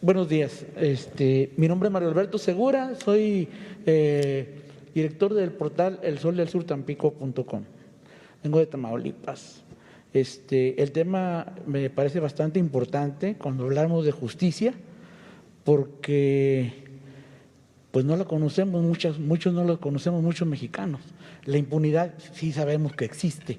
Buenos días. Mi nombre es Mario Alberto Segura, soy director del portal elsoldelsurtampico.com. Vengo de Tamaulipas. El tema me parece bastante importante cuando hablamos de justicia, porque pues no la conocemos, muchos no la conocemos, muchos mexicanos. La impunidad sí sabemos que existe.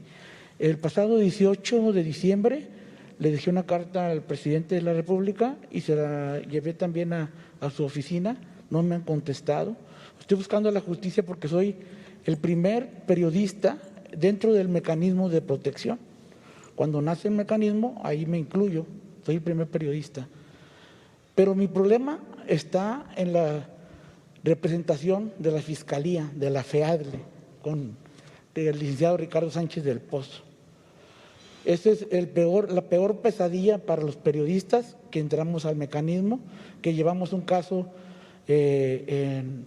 El pasado 18 de diciembre le dejé una carta al presidente de la República y se la llevé también a su oficina, no me han contestado. Estoy buscando la justicia porque soy el primer periodista dentro del mecanismo de protección. Cuando nace el mecanismo, ahí me incluyo, soy el primer periodista. Pero mi problema está en la representación de la Fiscalía, de la FEADLE, con el licenciado Ricardo Sánchez del Pozo. Esa es la peor pesadilla para los periodistas que entramos al mecanismo, que llevamos un caso en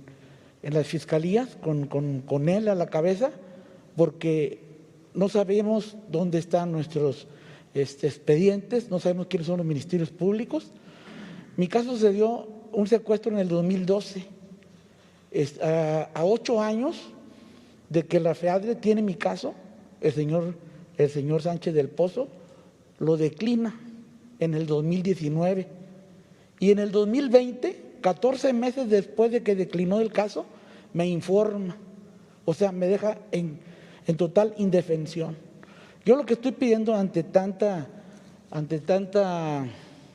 las fiscalías con él a la cabeza, porque no sabemos dónde están nuestros expedientes, no sabemos quiénes son los ministerios públicos. Mi caso se dio un secuestro en el 2012, a 8 años de que la FEADLE tiene mi caso, el señor Sánchez del Pozo lo declina en el 2019 y en el 2020, 14 meses después de que declinó el caso, me informa, o sea, me deja en total indefensión. Yo lo que estoy pidiendo ante tanta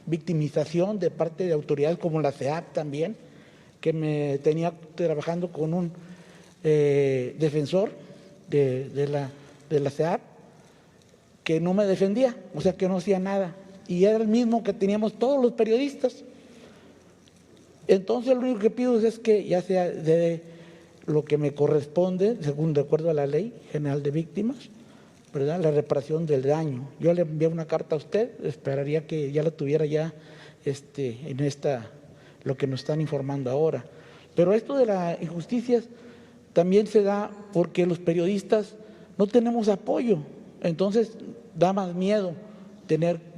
victimización de parte de autoridades como la CEAP también, que me tenía trabajando con un defensor de la CEAP, que no me defendía, o sea, que no hacía nada, y era el mismo que teníamos todos los periodistas. Entonces, lo único que pido es que ya sea de lo que me corresponde, según de acuerdo a la Ley General de Víctimas, ¿verdad?, la reparación del daño. Yo le envié una carta a usted, esperaría que ya la tuviera ya lo que nos están informando ahora. Pero esto de las injusticias también se da porque los periodistas no tenemos apoyo. Entonces, da más miedo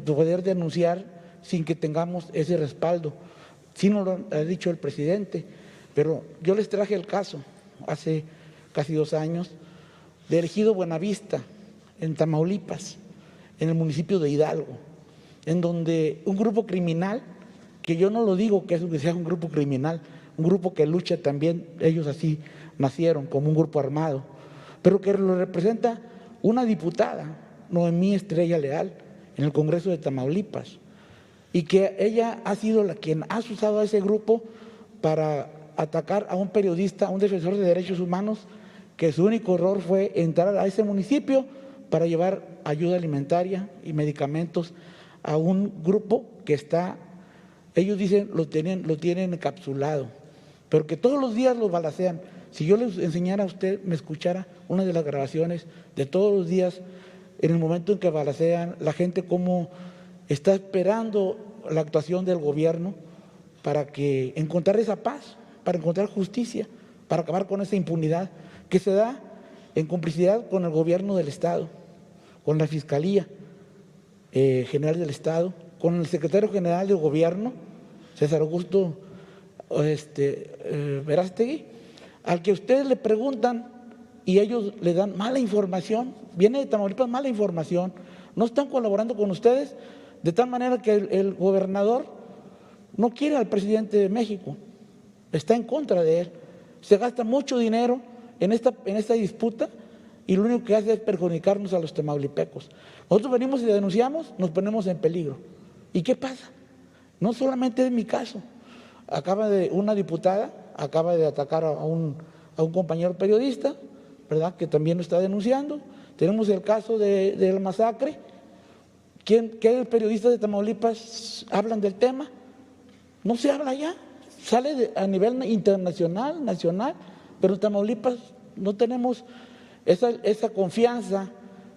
poder denunciar sin que tengamos ese respaldo. Sí nos lo ha dicho el presidente, pero yo les traje el caso hace casi 2 años de Ejido Buenavista, en Tamaulipas, en el municipio de Hidalgo, en donde un grupo criminal, que yo no lo digo que sea un grupo criminal, un grupo que lucha también, ellos así nacieron, como un grupo armado, pero que lo representa una diputada, Noemí Estrella Leal, en el Congreso de Tamaulipas, y que ella ha sido quien ha usado a ese grupo para atacar a un periodista, a un defensor de derechos humanos, que su único error fue entrar a ese municipio para llevar ayuda alimentaria y medicamentos a un grupo que ellos dicen lo tienen encapsulado, pero que todos los días los balacean. Si yo les enseñara a usted, me escuchara una de las grabaciones de todos los días, en el momento en que balacean, la gente cómo está esperando la actuación del gobierno para encontrar esa paz, para encontrar justicia, para acabar con esa impunidad que se da en complicidad con el gobierno del Estado, con la Fiscalía General del Estado, con el secretario general del gobierno, César Augusto Verástegui, al que ustedes le preguntan y ellos le dan mala información, viene de Tamaulipas mala información, no están colaborando con ustedes, de tal manera que el gobernador no quiere al presidente de México, está en contra de él, se gasta mucho dinero en esta disputa y lo único que hace es perjudicarnos a los tamaulipecos. Nosotros venimos y denunciamos, nos ponemos en peligro. ¿Y qué pasa? No solamente es mi caso, una diputada acaba de atacar a un compañero periodista, ¿verdad?, que también lo está denunciando. Tenemos el caso de la masacre. ¿Qué periodistas de Tamaulipas hablan del tema? No se habla ya, sale a nivel internacional, nacional, pero en Tamaulipas no tenemos esa confianza,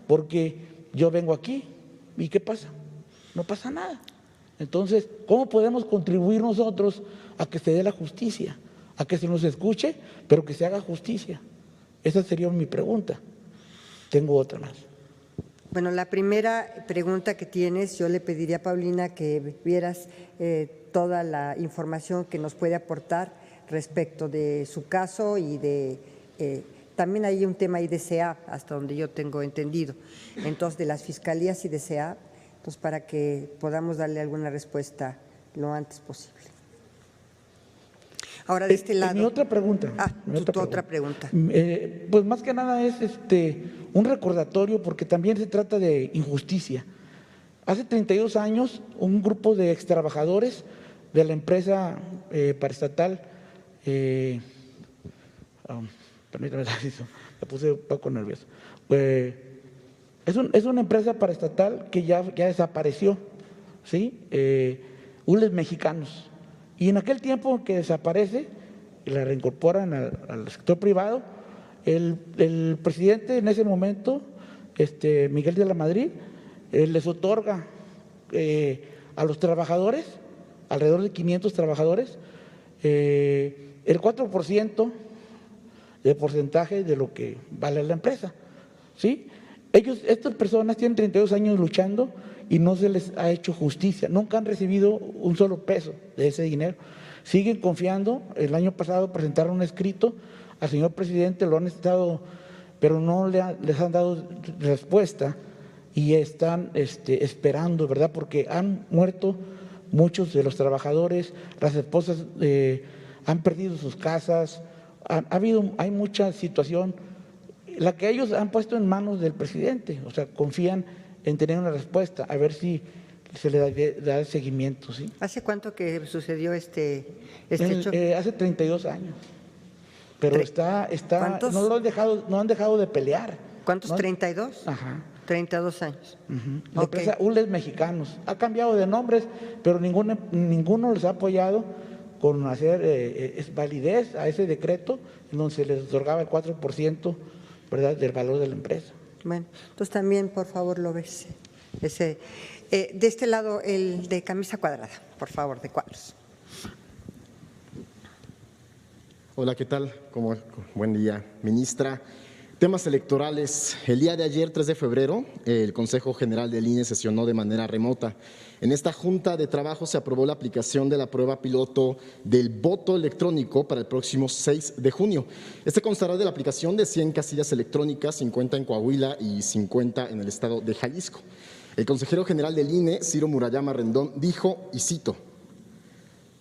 porque yo vengo aquí y ¿qué pasa? No pasa nada. Entonces, ¿cómo podemos contribuir nosotros a que se dé la justicia, a que se nos escuche, pero que se haga justicia? Esa sería mi pregunta. Tengo otra más. Bueno, la primera pregunta que tienes, yo le pediría a Paulina que vieras toda la información que nos puede aportar respecto de su caso y de… también hay un tema ahí de SEA, hasta donde yo tengo entendido, entonces de las fiscalías y de SEA, pues para que podamos darle alguna respuesta lo antes posible. Ahora, de este lado… Mi otra pregunta. Tu otra pregunta. Pues más que nada es un recordatorio, porque también se trata de injusticia. Hace 32 años, un grupo de extrabajadores de la empresa paraestatal, permítame, me puse un poco nervioso. Es una empresa paraestatal que ya desapareció, ¿sí? Hules Mexicanos. Y en aquel tiempo que desaparece, y la reincorporan al sector privado, el presidente en ese momento, Miguel de la Madrid, les otorga a los trabajadores, alrededor de 500 trabajadores, el 4% de porcentaje de lo que vale la empresa, ¿sí? Estas personas tienen 32 años luchando y no se les ha hecho justicia, nunca han recibido un solo peso de ese dinero. Siguen confiando. El año pasado presentaron un escrito al señor presidente, lo han estado, pero no les han dado respuesta y están esperando, ¿verdad? Porque han muerto muchos de los trabajadores, las esposas han perdido sus casas, hay mucha situación, la que ellos han puesto en manos del presidente, o sea, confían en tener una respuesta, a ver si se le da seguimiento, ¿sí? ¿Hace cuánto que sucedió este hecho? Hace 32 años, pero ¿Cuántos? no han dejado de pelear. ¿Cuántos? ¿No? ¿32? Ajá. 32 años. La empresa Hules Mexicanos ha cambiado de nombres, pero ninguno les ha apoyado con hacer validez a ese decreto en donde se les otorgaba el 4%, ¿verdad?, del valor de la empresa. Bueno, entonces también, por favor, lo ves. De este lado, el de camisa cuadrada, por favor, de cuadros. Hola, ¿qué tal? Buen día, ministra. Temas electorales. El día de ayer, 3 de febrero, el Consejo General del INE sesionó de manera remota. En esta junta de trabajo se aprobó la aplicación de la prueba piloto del voto electrónico para el próximo 6 de junio. Este constará de la aplicación de 100 casillas electrónicas, 50 en Coahuila y 50 en el estado de Jalisco. El consejero general del INE, Ciro Murayama Rendón, dijo, y cito: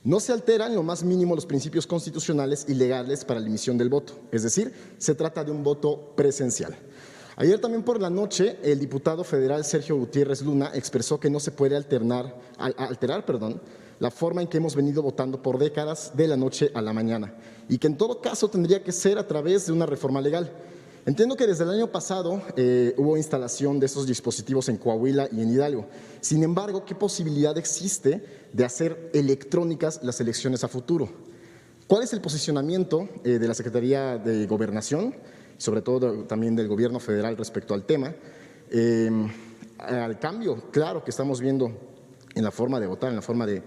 no se alteran en lo más mínimo los principios constitucionales y legales para la emisión del voto, es decir, se trata de un voto presencial. Ayer también por la noche, el diputado federal Sergio Gutiérrez Luna expresó que no se puede alterar la forma en que hemos venido votando por décadas de la noche a la mañana y que en todo caso tendría que ser a través de una reforma legal. Entiendo que desde el año pasado hubo instalación de estos dispositivos en Coahuila y en Hidalgo. Sin embargo, ¿qué posibilidad existe de hacer electrónicas las elecciones a futuro? ¿Cuál es el posicionamiento de la Secretaría de Gobernación, sobre todo también del Gobierno federal respecto al tema, al cambio claro que estamos viendo en la forma de votar, en la forma de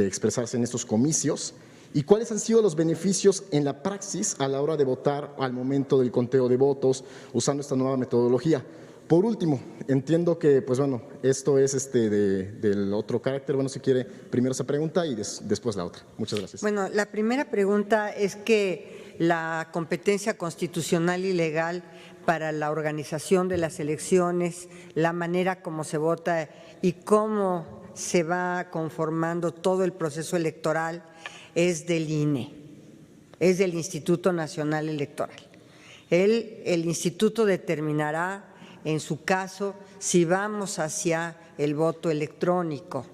expresarse en estos comicios? ¿Y cuáles han sido los beneficios en la praxis a la hora de votar al momento del conteo de votos usando esta nueva metodología? Por último, entiendo que, pues bueno, esto es del otro carácter. Bueno, si quiere, primero esa pregunta y después la otra. Muchas gracias. Bueno, la primera pregunta es que la competencia constitucional y legal para la organización de las elecciones, la manera como se vota y cómo se va conformando todo el proceso electoral es del INE, es del Instituto Nacional Electoral. El instituto determinará, en su caso, si vamos hacia el voto electrónico.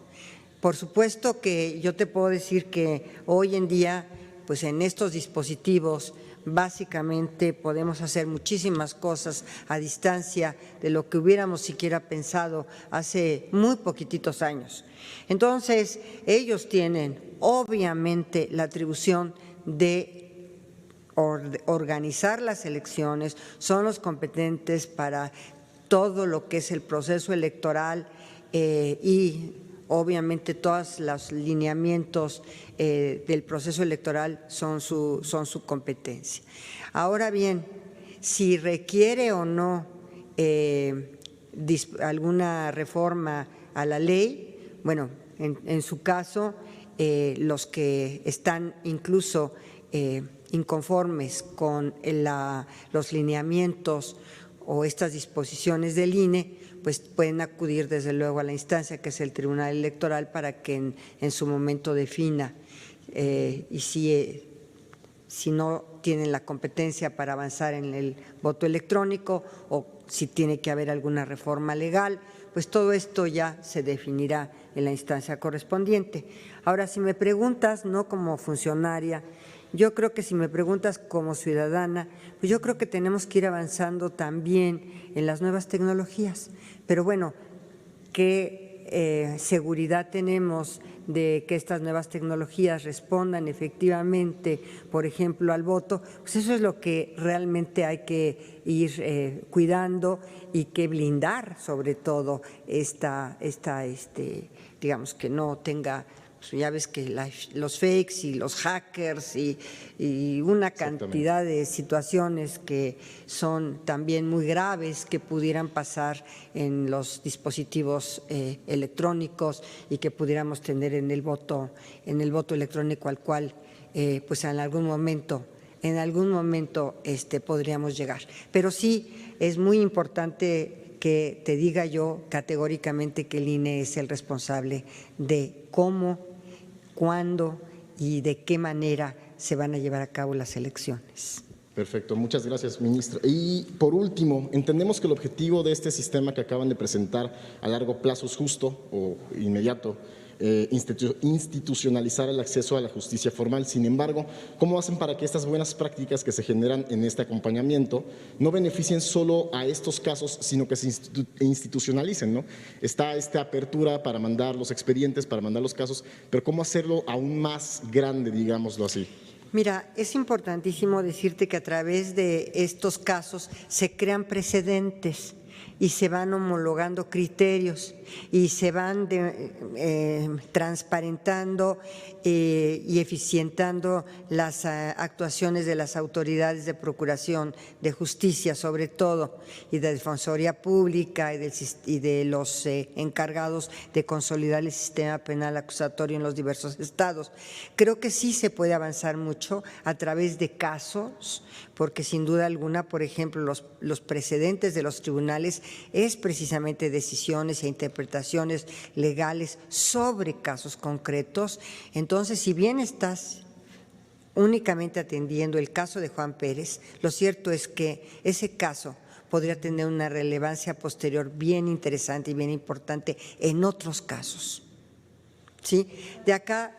Por supuesto que yo te puedo decir que hoy en día, pues en estos dispositivos, básicamente podemos hacer muchísimas cosas a distancia de lo que hubiéramos siquiera pensado hace muy poquititos años. Entonces, ellos tienen obviamente la atribución de organizar las elecciones, son los competentes para todo lo que es el proceso electoral y obviamente todos los lineamientos del proceso electoral son su competencia. Ahora bien, si requiere o no alguna reforma a la ley, bueno, en su caso, los que están incluso inconformes con los lineamientos o estas disposiciones del INE, pues pueden acudir desde luego a la instancia que es el Tribunal Electoral para que en su momento defina y si no tienen la competencia para avanzar en el voto electrónico o si tiene que haber alguna reforma legal, pues todo esto ya se definirá en la instancia correspondiente. Ahora, si me preguntas, no como funcionaria, yo creo que si me preguntas como ciudadana, pues yo creo que tenemos que ir avanzando también en las nuevas tecnologías. Pero bueno, ¿qué seguridad tenemos de que estas nuevas tecnologías respondan efectivamente, por ejemplo, al voto? Pues eso es lo que realmente hay que ir cuidando y que blindar, sobre todo, digamos, que no tenga… Ya ves que los fakes y los hackers y una cantidad de situaciones que son también muy graves que pudieran pasar en los dispositivos electrónicos y que pudiéramos tener en el voto electrónico al cual pues en algún momento podríamos llegar. Pero sí es muy importante que te diga yo categóricamente que el INE es el responsable de cómo, cuándo y de qué manera se van a llevar a cabo las elecciones. Perfecto, muchas gracias, ministra. Y por último, entendemos que el objetivo de este sistema que acaban de presentar a largo plazo es justo o inmediato, institucionalizar el acceso a la justicia formal. Sin embargo, ¿cómo hacen para que estas buenas prácticas que se generan en este acompañamiento no beneficien solo a estos casos, sino que se institucionalicen, ¿no? Está esta apertura para mandar los expedientes, para mandar los casos, pero ¿cómo hacerlo aún más grande, digámoslo así? Mira, es importantísimo decirte que a través de estos casos se crean precedentes y se van homologando criterios y se van transparentando y eficientando las actuaciones de las autoridades de procuración de justicia, sobre todo, y de Defensoría Pública y de los encargados de consolidar el sistema penal acusatorio en los diversos estados. Creo que sí se puede avanzar mucho a través de casos, porque sin duda alguna, por ejemplo, los precedentes de los tribunales es precisamente decisiones e interpretaciones legales sobre casos concretos. Entonces, si bien estás únicamente atendiendo el caso de Juan Pérez, lo cierto es que ese caso podría tener una relevancia posterior bien interesante y bien importante en otros casos. ¿Sí? De acá…